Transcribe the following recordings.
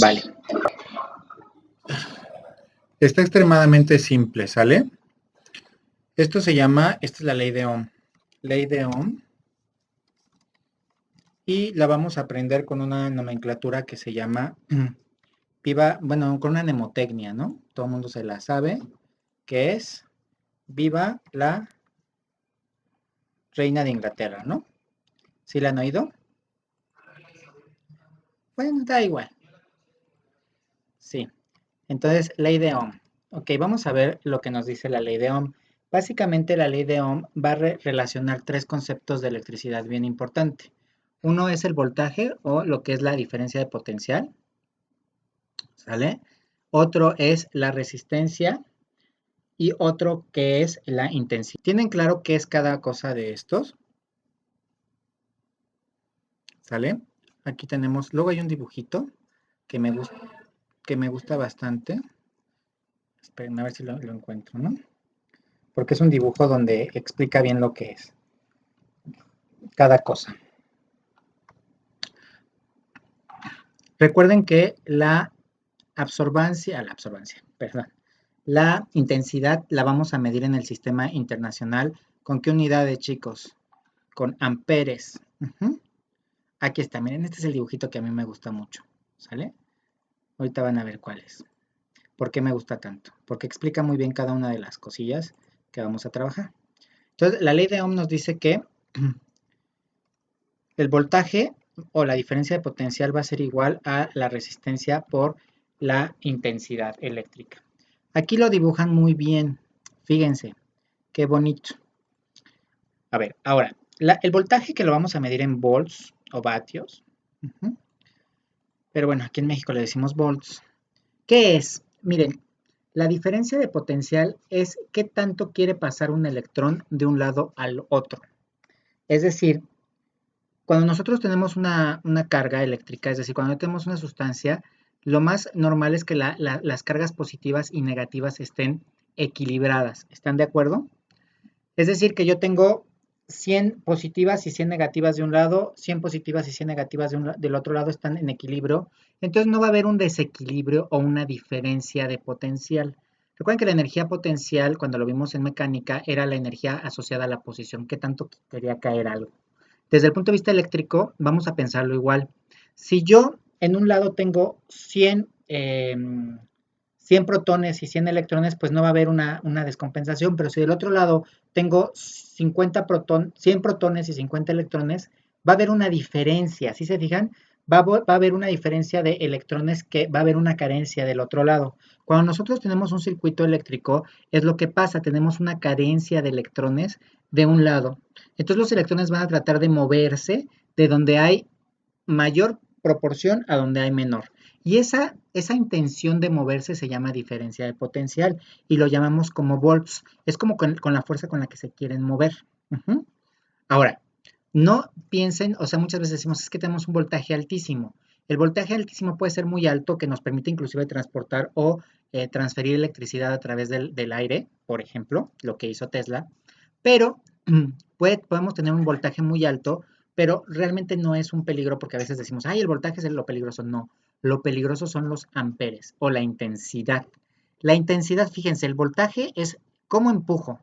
Vale. Está extremadamente simple, ¿sale? Esto se llama, esta es la ley de Ohm. Ley de Ohm. Y la vamos a aprender con una nomenclatura que se llama bueno, con una mnemotecnia, ¿no? Todo el mundo se la sabe, que es viva la reina de Inglaterra, ¿no? ¿Sí la han oído? Bueno, da igual. Sí. Entonces, ley de Ohm. Ok, vamos a ver lo que nos dice la ley de Ohm. Básicamente, la ley de Ohm va a relacionar tres conceptos de electricidad bien importante. Uno es el voltaje o lo que es la diferencia de potencial, ¿sale? Otro es la resistencia y otro que es la intensidad. ¿Tienen claro qué es cada cosa de estos? ¿Sale? Aquí tenemos, luego hay un dibujito que me gusta bastante. Esperen a ver si lo encuentro, ¿no? Porque es un dibujo donde explica bien lo que es cada cosa. Recuerden que la intensidad la vamos a medir en el sistema internacional. ¿Con qué unidades, chicos? Con amperes. Aquí está, miren, este es el dibujito que a mí me gusta mucho, ¿sale? Ahorita van a ver cuál es. ¿Por qué me gusta tanto? Porque explica muy bien cada una de las cosillas que vamos a trabajar. Entonces, la ley de Ohm nos dice que el voltaje o la diferencia de potencial va a ser igual a la resistencia por la intensidad eléctrica. Aquí lo dibujan muy bien. Fíjense, qué bonito. A ver, ahora, el voltaje que lo vamos a medir en volts o vatios. Pero bueno, aquí en México le decimos volts. ¿Qué es? Miren, la diferencia de potencial es qué tanto quiere pasar un electrón de un lado al otro. Es decir, cuando nosotros tenemos una carga eléctrica, es decir, cuando tenemos una sustancia, lo más normal es que las cargas positivas y negativas estén equilibradas. ¿Están de acuerdo? Es decir, que yo tengo 100 positivas y 100 negativas de un lado, 100 positivas y 100 negativas del otro lado están en equilibrio. Entonces no va a haber un desequilibrio o una diferencia de potencial. Recuerden que la energía potencial, cuando lo vimos en mecánica, era la energía asociada a la posición, qué tanto quería caer algo. Desde el punto de vista eléctrico, vamos a pensarlo igual. Si yo en un lado tengo 100 protones y 100 electrones, pues no va a haber una descompensación, pero si del otro lado tengo 100 protones y 50 electrones, va a haber una diferencia, ¿sí se fijan? Va a haber una diferencia de electrones que va a haber una carencia del otro lado. Cuando nosotros tenemos un circuito eléctrico, es lo que pasa, tenemos una carencia de electrones de un lado. Entonces los electrones van a tratar de moverse de donde hay mayor proporción a donde hay menor. Y esa intención de moverse se llama diferencia de potencial y lo llamamos como volts. Es como con la fuerza con la que se quieren mover. Ahora, no piensen, o sea, muchas veces decimos, es que tenemos un voltaje altísimo. El voltaje altísimo puede ser muy alto, que nos permite inclusive transportar o transferir electricidad a través del aire, por ejemplo, lo que hizo Tesla. Pero podemos tener un voltaje muy alto, pero realmente no es un peligro porque a veces decimos, ay, el voltaje es lo peligroso. No, lo peligroso son los amperes o la intensidad. La intensidad, fíjense, el voltaje es cómo empujo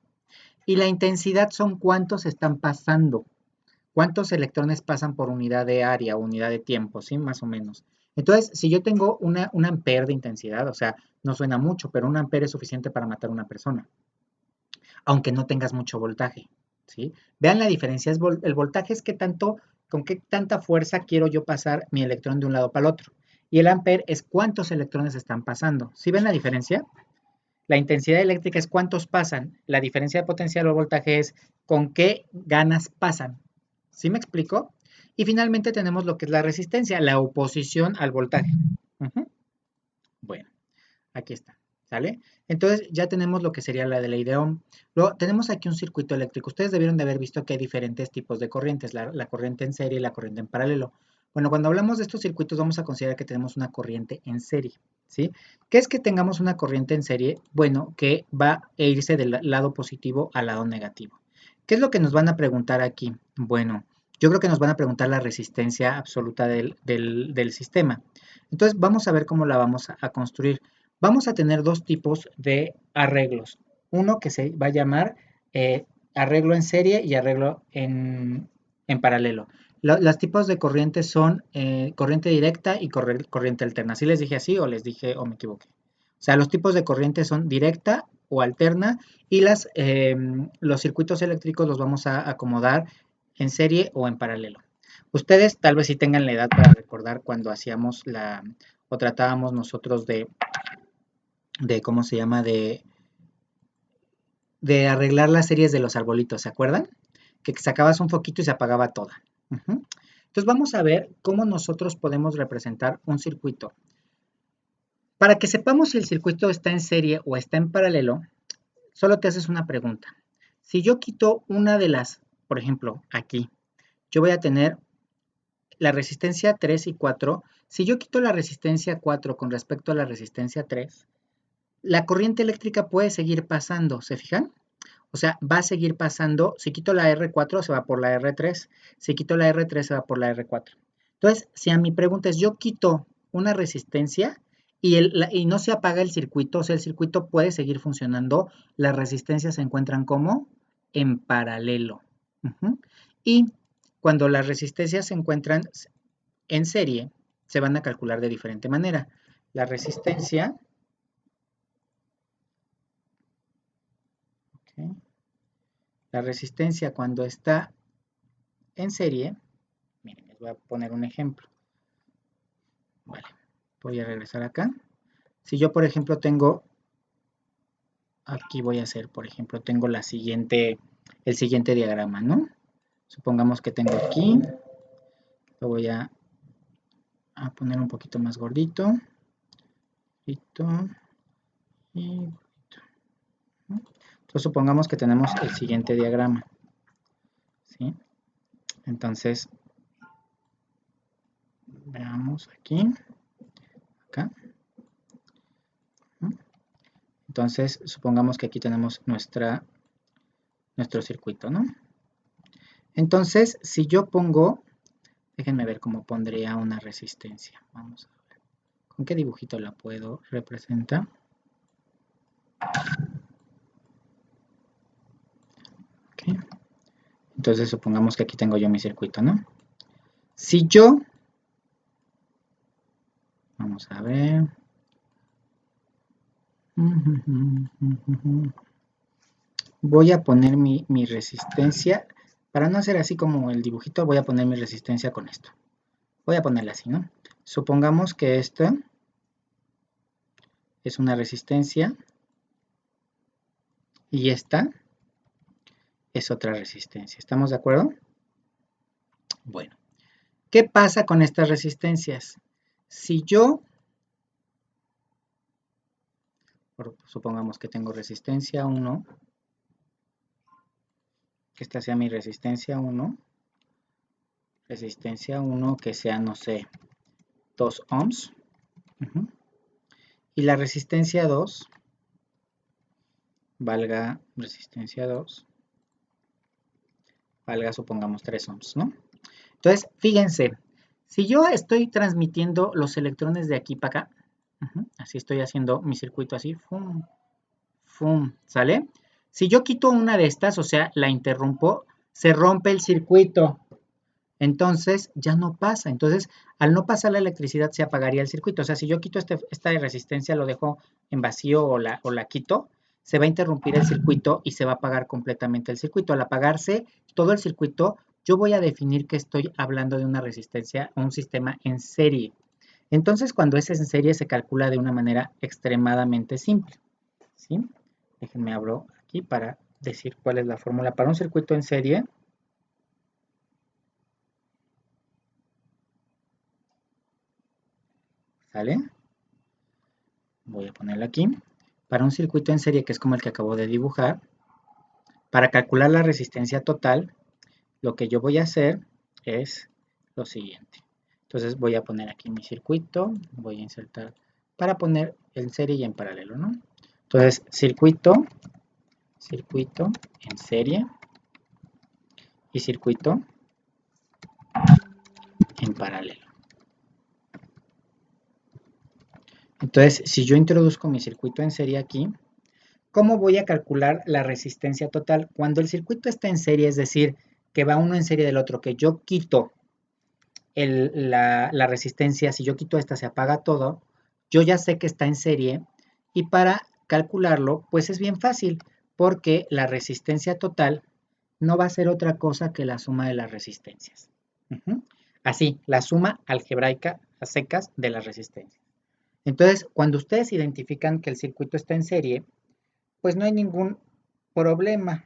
y la intensidad son cuántos están pasando. ¿Cuántos electrones pasan por unidad de área o unidad de tiempo? ¿Sí? Más o menos. Entonces, si yo tengo un ampere de intensidad, o sea, no suena mucho, pero un ampere es suficiente para matar a una persona, aunque no tengas mucho voltaje, ¿sí? Vean la diferencia, el voltaje es con qué tanta fuerza quiero yo pasar mi electrón de un lado para el otro. Y el ampere es cuántos electrones están pasando. ¿Sí ven la diferencia? La intensidad eléctrica es cuántos pasan. La diferencia de potencial o voltaje es con qué ganas pasan. ¿Sí me explico? Y finalmente tenemos lo que es la resistencia, la oposición al voltaje. Bueno, aquí está. ¿Sale? Entonces ya tenemos lo que sería la de ley de Ohm. Luego tenemos aquí un circuito eléctrico. Ustedes debieron de haber visto que hay diferentes tipos de corrientes, la corriente en serie y la corriente en paralelo. Bueno, cuando hablamos de estos circuitos vamos a considerar que tenemos una corriente en serie, ¿sí? ¿Qué es que tengamos una corriente en serie? Bueno, que va a irse del lado positivo al lado negativo. ¿Qué es lo que nos van a preguntar aquí? Bueno, yo creo que nos van a preguntar la resistencia absoluta del sistema. Entonces, vamos a ver cómo la vamos a construir. Vamos a tener dos tipos de arreglos. Uno que se va a llamar arreglo en serie y arreglo en paralelo. Los tipos de corriente son corriente directa y corriente alterna. ¿Sí les dije así o les dije o me equivoqué? O sea, los tipos de corriente son directa o alterna y los circuitos eléctricos los vamos a acomodar en serie o en paralelo. Ustedes tal vez sí tengan la edad para recordar cuando hacíamos o tratábamos nosotros ¿cómo se llama? De arreglar las series de los arbolitos, ¿se acuerdan? Que sacabas un foquito y se apagaba toda. Entonces vamos a ver cómo nosotros podemos representar un circuito. Para que sepamos si el circuito está en serie o está en paralelo, solo te haces una pregunta. Si yo quito una de las, por ejemplo, aquí, yo voy a tener la resistencia 3 y 4. Si yo quito la resistencia 4 con respecto a la resistencia 3, la corriente eléctrica puede seguir pasando, ¿se fijan? O sea, va a seguir pasando. Si quito la R4, se va por la R3. Si quito la R3, se va por la R4. Entonces, si a mi pregunta es, yo quito una resistencia y no se apaga el circuito, o sea, el circuito puede seguir funcionando, las resistencias se encuentran como en paralelo. Y cuando las resistencias se encuentran en serie, se van a calcular de diferente manera. La resistencia, ¿okay? La resistencia cuando está en serie, miren, les voy a poner un ejemplo. Vale, voy a regresar acá. Si yo, por ejemplo, tengo, aquí voy a hacer, por ejemplo, tengo el siguiente diagrama, ¿no? Supongamos que tengo aquí, lo voy a poner un poquito más gordito, y gordito. Entonces supongamos que tenemos el siguiente diagrama, ¿sí? Entonces, veamos aquí, acá. Entonces, supongamos que aquí tenemos nuestro circuito, ¿no? Entonces, si yo pongo, déjenme ver cómo pondría una resistencia. Vamos a ver. ¿Con qué dibujito la puedo representar? Okay. Entonces, supongamos que aquí tengo yo mi circuito, ¿no? Si yo, vamos a ver. Voy a poner mi resistencia. Para no hacer así como el dibujito, voy a poner mi resistencia con esto. Voy a ponerla así, ¿no? Supongamos que esta es una resistencia y esta es otra resistencia. ¿Estamos de acuerdo? Bueno, ¿qué pasa con estas resistencias? Si yo, supongamos que tengo resistencia 1, que esta sea mi resistencia 1, que sea, no sé, 2 ohms, y la resistencia 2, valga resistencia 2, valga, supongamos, 3 ohms, ¿no? Entonces, fíjense, si yo estoy transmitiendo los electrones de aquí para acá, así estoy haciendo mi circuito así, fum, fum, ¿sale? Si yo quito una de estas, o sea, la interrumpo, se rompe el circuito. Entonces, ya no pasa. Entonces, al no pasar la electricidad, se apagaría el circuito. O sea, si yo quito esta resistencia, lo dejo en vacío o la quito, se va a interrumpir el circuito y se va a apagar completamente el circuito. Al apagarse todo el circuito, yo voy a definir que estoy hablando de una resistencia, un sistema en serie. Entonces, cuando es en serie, se calcula de una manera extremadamente simple, ¿sí? Déjenme abro aquí para decir cuál es la fórmula para un circuito en serie. ¿Sale? Voy a ponerlo aquí. Para un circuito en serie, que es como el que acabo de dibujar, para calcular la resistencia total, lo que yo voy a hacer es lo siguiente. Entonces voy a poner aquí mi circuito, voy a insertar para poner en serie y en paralelo, ¿no? Entonces, circuito en serie y circuito en paralelo. Entonces, si yo introduzco mi circuito en serie aquí, ¿cómo voy a calcular la resistencia total? Cuando el circuito está en serie, es decir, que va uno en serie del otro, que yo quito la resistencia, si yo quito esta se apaga todo, yo ya sé que está en serie y para calcularlo pues es bien fácil porque la resistencia total no va a ser otra cosa que la suma de las resistencias. Así, la suma algebraica a secas de las resistencias. Entonces, cuando ustedes identifican que el circuito está en serie, pues no hay ningún problema.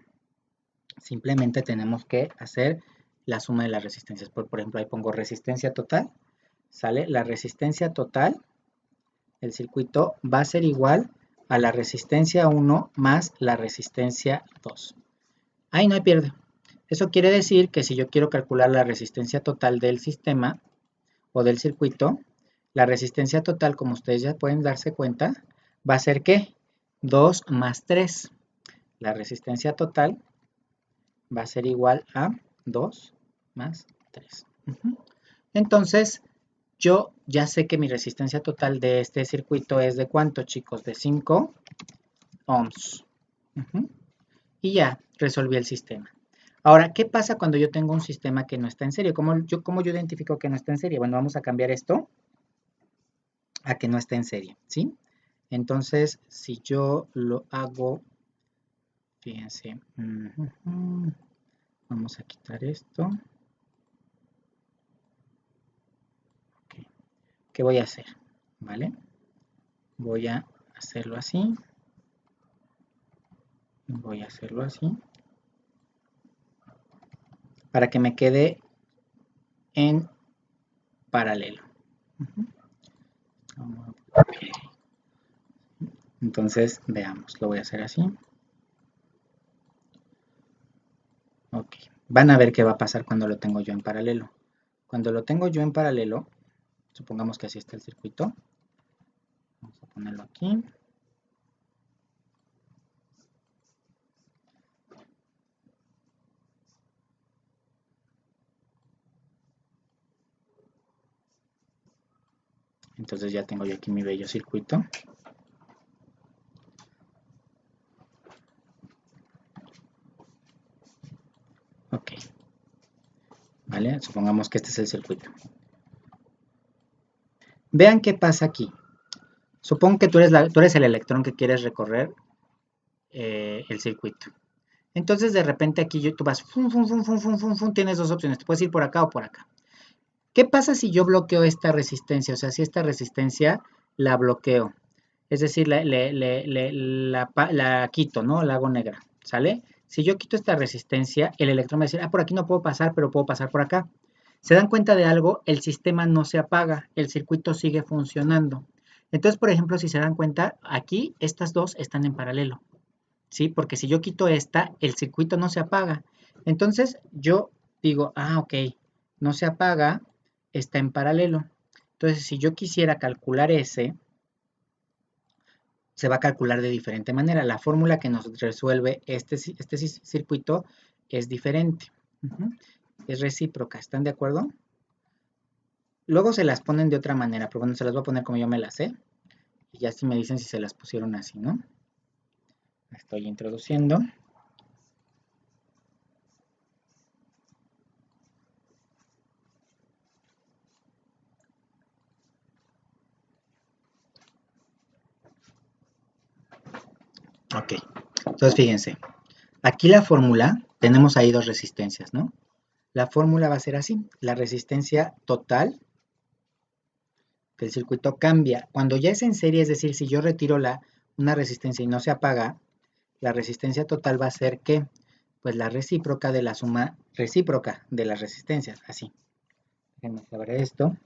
Simplemente tenemos que hacer la suma de las resistencias. Por ejemplo, ahí pongo resistencia total, ¿sale? La resistencia total del circuito va a ser igual a la resistencia 1 más la resistencia 2. Ahí no hay pierde. Eso quiere decir que si yo quiero calcular la resistencia total del sistema o del circuito, la resistencia total, como ustedes ya pueden darse cuenta, va a ser ¿qué? 2 más 3. La resistencia total va a ser igual a 2 más 3. Entonces, yo ya sé que mi resistencia total de este circuito es ¿de cuánto, chicos? De 5 ohms. Y ya resolví el sistema. Ahora, ¿qué pasa cuando yo tengo un sistema que no está en serie? ¿Cómo yo identifico que no está en serie? Bueno, vamos a cambiar esto a que no está en serie, ¿sí? Entonces, si yo lo hago, fíjense, vamos a quitar esto. Okay. ¿Qué voy a hacer? ¿Vale? Voy a hacerlo así. Voy a hacerlo así. Para que me quede en paralelo. Okay. Entonces, veamos, lo voy a hacer así. Ok, van a ver qué va a pasar cuando lo tengo yo en paralelo. Cuando lo tengo yo en paralelo, supongamos que así está el circuito. Vamos a ponerlo aquí. Entonces ya tengo yo aquí mi bello circuito. Ok. ¿Vale? Supongamos que este es el circuito. Vean qué pasa aquí. Supongo que tú eres el electrón que quieres recorrer el circuito. Entonces de repente aquí tú vas, tienes dos opciones, te puedes ir por acá o por acá. ¿Qué pasa si yo bloqueo esta resistencia? O sea, si esta resistencia la bloqueo. Es decir, la quito, ¿no? La hago negra, ¿sale? Si yo quito esta resistencia, el electrón va a decir, por aquí no puedo pasar, pero puedo pasar por acá. ¿Se dan cuenta de algo? El sistema no se apaga, el circuito sigue funcionando. Entonces, por ejemplo, si se dan cuenta, aquí estas dos están en paralelo, ¿sí? Porque si yo quito esta, el circuito no se apaga. Entonces, yo digo, ok, no se apaga, está en paralelo. Entonces, si yo quisiera calcular ese, se va a calcular de diferente manera. La fórmula que nos resuelve este circuito es diferente. Es recíproca, ¿están de acuerdo? Luego se las ponen de otra manera, pero bueno, se las voy a poner como yo me las sé. Y ya si me dicen si se las pusieron así, ¿no? La estoy introduciendo. Ok, entonces fíjense. Aquí la fórmula, tenemos ahí dos resistencias, ¿no? La fórmula va a ser así. La resistencia total del circuito cambia. Cuando ya es en serie, es decir, si yo retiro una resistencia y no se apaga, la resistencia total va a ser ¿qué? Pues la recíproca de la suma recíproca de las resistencias, así. Déjenme saber esto.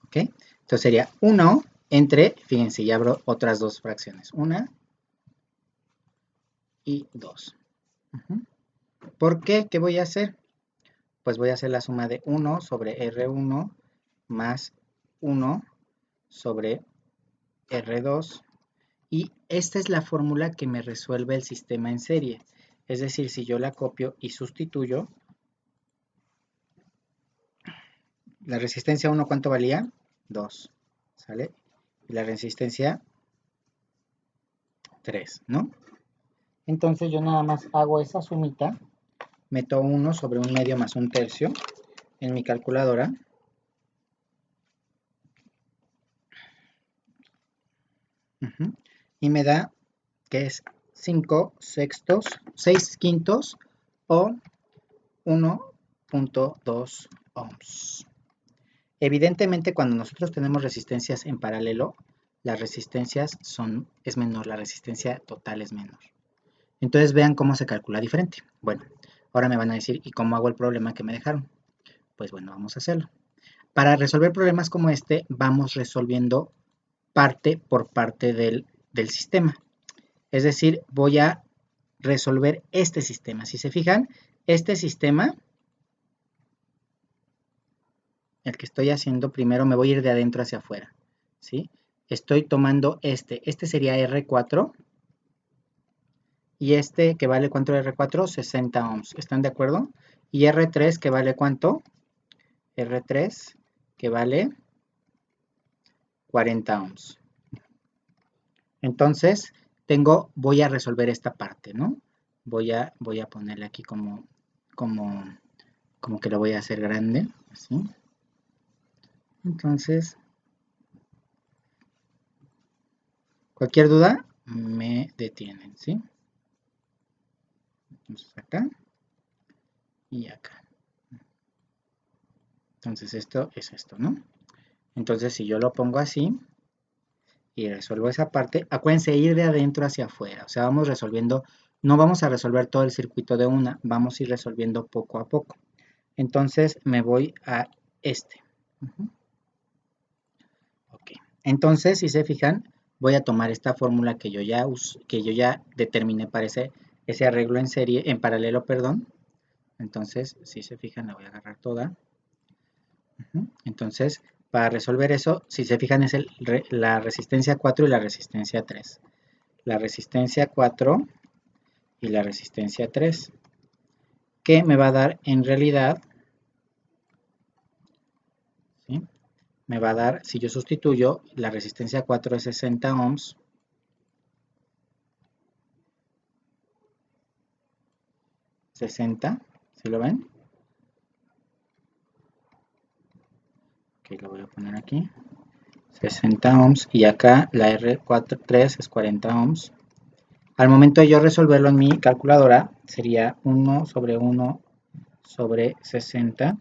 ¿Ok? Entonces sería 1 entre, fíjense, ya abro otras dos fracciones. 1 y 2. ¿Por qué? ¿Qué voy a hacer? Pues voy a hacer la suma de 1 sobre R1 más 1 sobre R2 Y esta es la fórmula que me resuelve el sistema en serie. Es decir, si yo la copio y sustituyo, la resistencia 1, ¿cuánto valía? 2, ¿sale? Y la resistencia 3, ¿no? Entonces yo nada más hago esa sumita, meto 1 sobre 1/2 más 1/3 en mi calculadora. Y me da que es 5/6, 6/5 o 1.2 ohms. Evidentemente, cuando nosotros tenemos resistencias en paralelo, las resistencias es menor, la resistencia total es menor. Entonces vean cómo se calcula diferente. Bueno, ahora me van a decir, ¿y cómo hago el problema que me dejaron? Pues bueno, vamos a hacerlo. Para resolver problemas como este, vamos resolviendo parte por parte del sistema. Es decir, voy a resolver este sistema. Si se fijan, este sistema, el que estoy haciendo primero, me voy a ir de adentro hacia afuera, ¿sí? Estoy tomando este sería R4, y este que vale ¿cuánto R4? 60 ohms, ¿están de acuerdo? Y R3 que vale ¿cuánto? R3 que vale 40 ohms. Entonces, voy a resolver esta parte, ¿no? Voy a ponerle aquí como que lo voy a hacer grande, así. Entonces, cualquier duda me detienen, ¿sí? Entonces acá y acá. Entonces esto es esto, ¿no? Entonces si yo lo pongo así y resuelvo esa parte, acuérdense ir de adentro hacia afuera. O sea, vamos resolviendo, no vamos a resolver todo el circuito de una, vamos a ir resolviendo poco a poco. Entonces me voy a este. Ok. Entonces, si se fijan, voy a tomar esta fórmula que yo ya determiné para ese arreglo en serie, en paralelo, perdón. Entonces, si se fijan, la voy a agarrar toda. Entonces, para resolver eso, si se fijan, es la resistencia 4 y la resistencia 3. La resistencia 4 y la resistencia 3. Que me va a dar en realidad, ¿sí? Me va a dar, si yo sustituyo, la resistencia 4 es 60 ohms. 60, ¿sí lo ven? Ok, lo voy a poner aquí. 60 ohms y acá la R3 es 40 ohms. Al momento de yo resolverlo en mi calculadora sería 1 sobre 1 sobre 60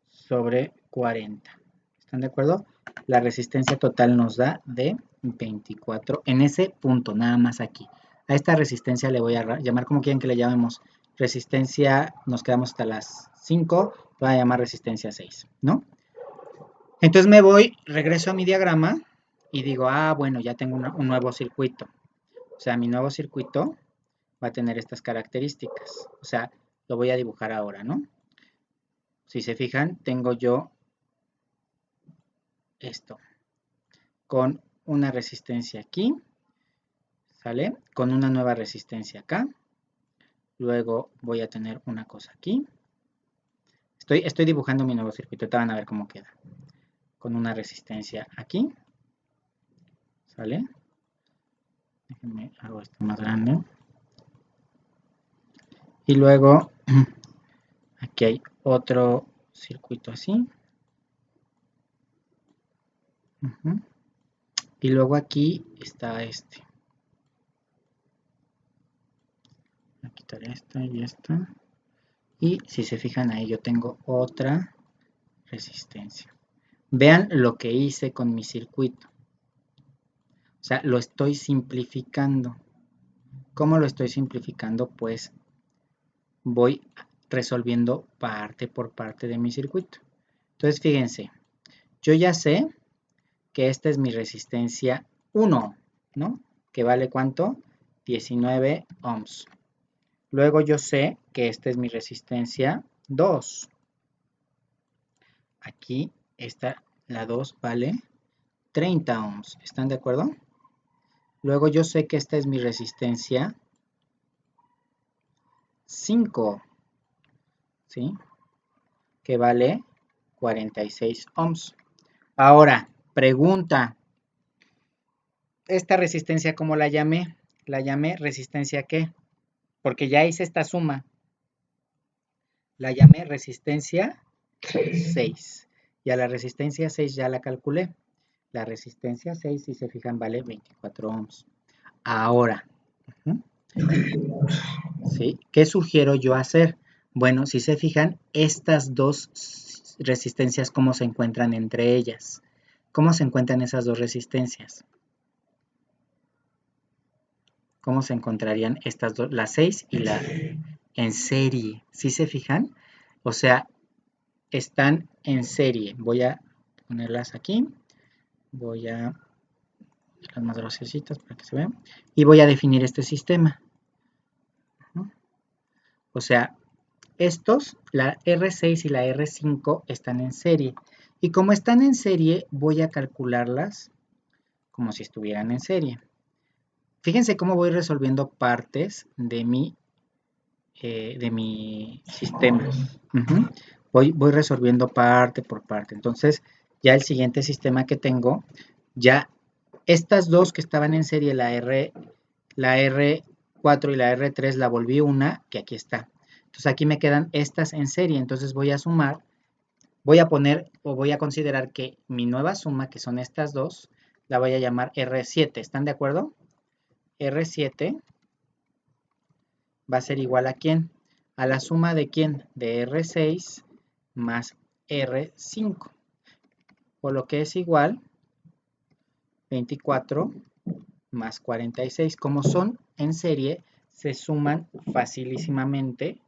sobre 40. ¿Están de acuerdo? La resistencia total nos da de 24 en ese punto, nada más aquí. A esta resistencia le voy a llamar, como quieren que le llamemos, resistencia, nos quedamos hasta las 5, voy a llamar resistencia 6, ¿no? Entonces regreso a mi diagrama y digo, bueno, ya tengo un nuevo circuito. O sea, mi nuevo circuito va a tener estas características. O sea, lo voy a dibujar ahora, ¿no? Si se fijan, tengo yo esto, con una resistencia aquí, ¿sale? Con una nueva resistencia acá. Luego voy a tener una cosa aquí. Estoy dibujando mi nuevo circuito, ahorita van a ver cómo queda. Con una resistencia aquí, ¿sale? Déjenme hago esto más grande. Y luego, aquí hay otro circuito así. Y luego aquí está este. Voy a quitar esta y esta. Y si se fijan ahí yo tengo otra resistencia. Vean lo que hice con mi circuito. O sea, lo estoy simplificando. ¿Cómo lo estoy simplificando? Pues voy resolviendo parte por parte de mi circuito. Entonces, fíjense, yo ya sé que esta es mi resistencia 1, ¿no? Que vale ¿cuánto? 19 ohms. Luego yo sé que esta es mi resistencia 2. Aquí la 2 vale 30 ohms. ¿Están de acuerdo? Luego yo sé que esta es mi resistencia 5, ¿sí? Que vale 46 ohms. Ahora, pregunta. Esta resistencia, ¿cómo la llamé? La llamé resistencia ¿qué? Porque ya hice esta suma. La llamé resistencia 6. Y a la resistencia 6 ya la calculé. La resistencia 6, si se fijan, vale 24 ohms. Ahora, ¿sí? ¿Qué sugiero yo hacer? Bueno, si se fijan, estas dos resistencias, ¿cómo se encuentran entre ellas? ¿Cómo se encuentran esas dos resistencias? ¿Cómo se encontrarían estas dos? La 6 y la en serie. ¿Sí se fijan? O sea, están en serie. Voy a ponerlas aquí. Voy a las más gruesecitas para que se vean. Y voy a definir este sistema. O sea, estos, la R6 y la R5 están en serie. Y como están en serie, voy a calcularlas como si estuvieran en serie. Fíjense cómo voy resolviendo partes de mi sistema. Voy resolviendo parte por parte. Entonces, ya el siguiente sistema que tengo, ya estas dos que estaban en serie, la R4 y la R3, la volví una, que aquí está. Entonces, aquí me quedan estas en serie. Entonces, voy a sumar, voy a poner o voy a considerar que mi nueva suma, que son estas dos, la voy a llamar R7. ¿Están de acuerdo? R7 va a ser igual a ¿quién? A la suma de ¿quién? De R6 más R5. O lo que es igual 24 más 46. Como son en serie, se suman facilísimamente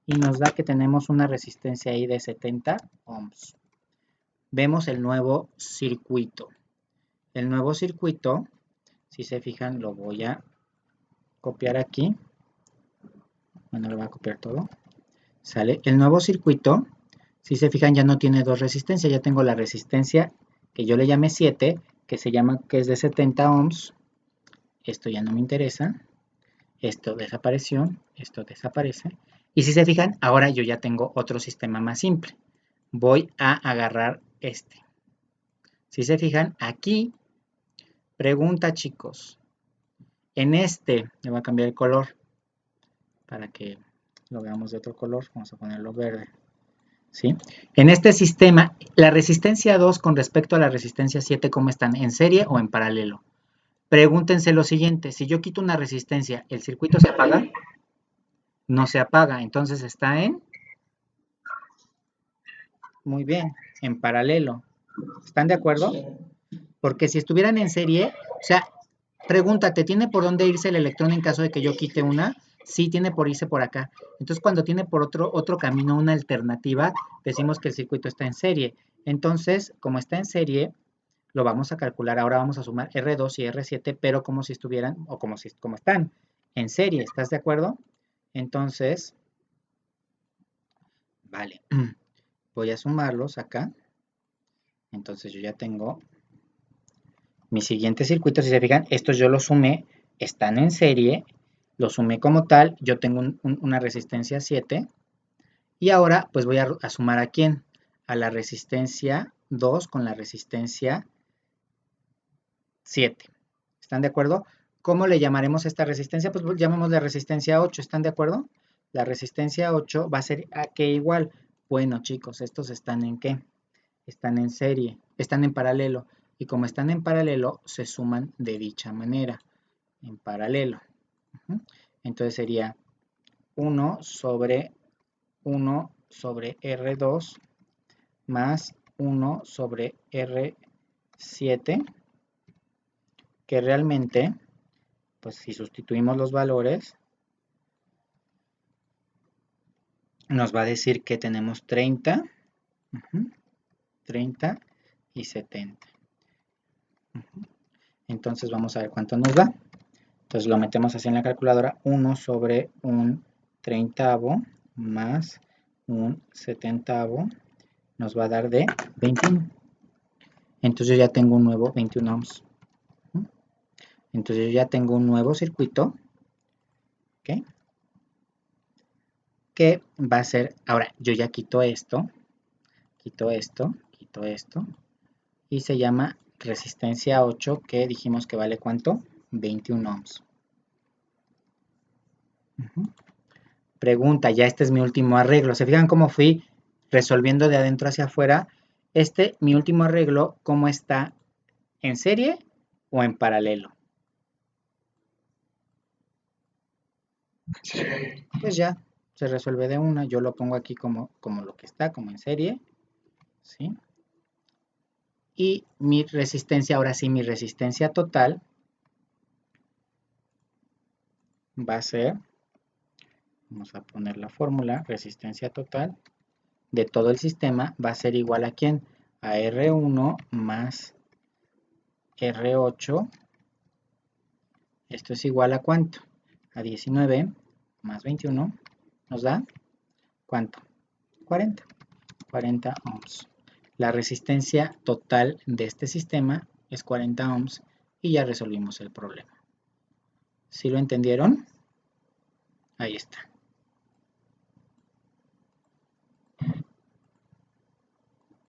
y nos da que tenemos una resistencia ahí de 70 ohms. Vemos el nuevo circuito. El nuevo circuito, si se fijan, lo voy a copiar aquí. Bueno, lo voy a copiar todo. ¿Sale? El nuevo circuito, si se fijan, ya no tiene dos resistencias. Ya tengo la resistencia que yo le llamé 7, que es de 70 ohms. Esto ya no me interesa. Esto desapareció. Esto desaparece. Y si se fijan, ahora yo ya tengo otro sistema más simple. Voy a agarrar este. Si se fijan, aquí, pregunta, chicos. En este, le voy a cambiar el color para que lo veamos de otro color. Vamos a ponerlo verde. ¿Sí? En este sistema, la resistencia 2 con respecto a la resistencia 7, ¿cómo están? ¿En serie o en paralelo? Pregúntense lo siguiente, si yo quito una resistencia, ¿el circuito se apaga? No se apaga, entonces está en... Muy bien, en paralelo. ¿Están de acuerdo? Porque si estuvieran en serie, o sea, pregúntate, ¿tiene por dónde irse el electrón en caso de que yo quite una? Sí, tiene por irse por acá. Entonces, cuando tiene por otro camino, una alternativa, decimos que el circuito está en serie. Entonces, como está en serie, lo vamos a calcular. Ahora vamos a sumar R2 y R7, pero como si estuvieran, o como están en serie. ¿Estás de acuerdo? Entonces, vale. Voy a sumarlos acá. Entonces, yo ya tengo mi siguiente circuito. Si se fijan, estos yo los sumé, están en serie. Los sumé como tal. Yo tengo una resistencia 7. Y ahora, pues voy a sumar ¿a quién? A la resistencia 2 con la resistencia 7. ¿Están de acuerdo? ¿Cómo le llamaremos a esta resistencia? Pues llamémosle resistencia 8. ¿Están de acuerdo? La resistencia 8 va a ser ¿a qué igual? Bueno, chicos, estos están ¿en qué? Están en serie, están en paralelo. Y como están en paralelo, se suman de dicha manera. En paralelo. Entonces sería 1 sobre R2 más 1 sobre R7, que realmente, pues si sustituimos los valores, nos va a decir que tenemos 30, 30 y 70. Entonces vamos a ver cuánto nos da. Entonces lo metemos así en la calculadora, 1 sobre un treintavo más un setentavo nos va a dar de 21. Entonces yo ya tengo un nuevo 21 ohms. Entonces yo ya tengo un nuevo circuito, ¿ok? Que va a ser, ahora yo ya quito esto, y se llama resistencia 8, que dijimos que vale ¿cuánto? 21 ohms. Pregunta, ya este es mi último arreglo. ¿Se fijan cómo fui resolviendo de adentro hacia afuera? Mi último arreglo, ¿cómo está? ¿En serie o en paralelo? Pues ya, se resuelve de una. Yo lo pongo aquí como lo que está, como en serie, ¿sí? Y mi resistencia, ahora sí, mi resistencia total va a ser, vamos a poner la fórmula, resistencia total de todo el sistema va a ser igual a ¿quién? A R1 más R8. Esto es igual a ¿cuánto? A 19 más 21 nos da ¿cuánto? 40. 40 ohms. La resistencia total de este sistema es 40 ohms y ya resolvimos el problema. ¿Sí lo entendieron? Ahí está.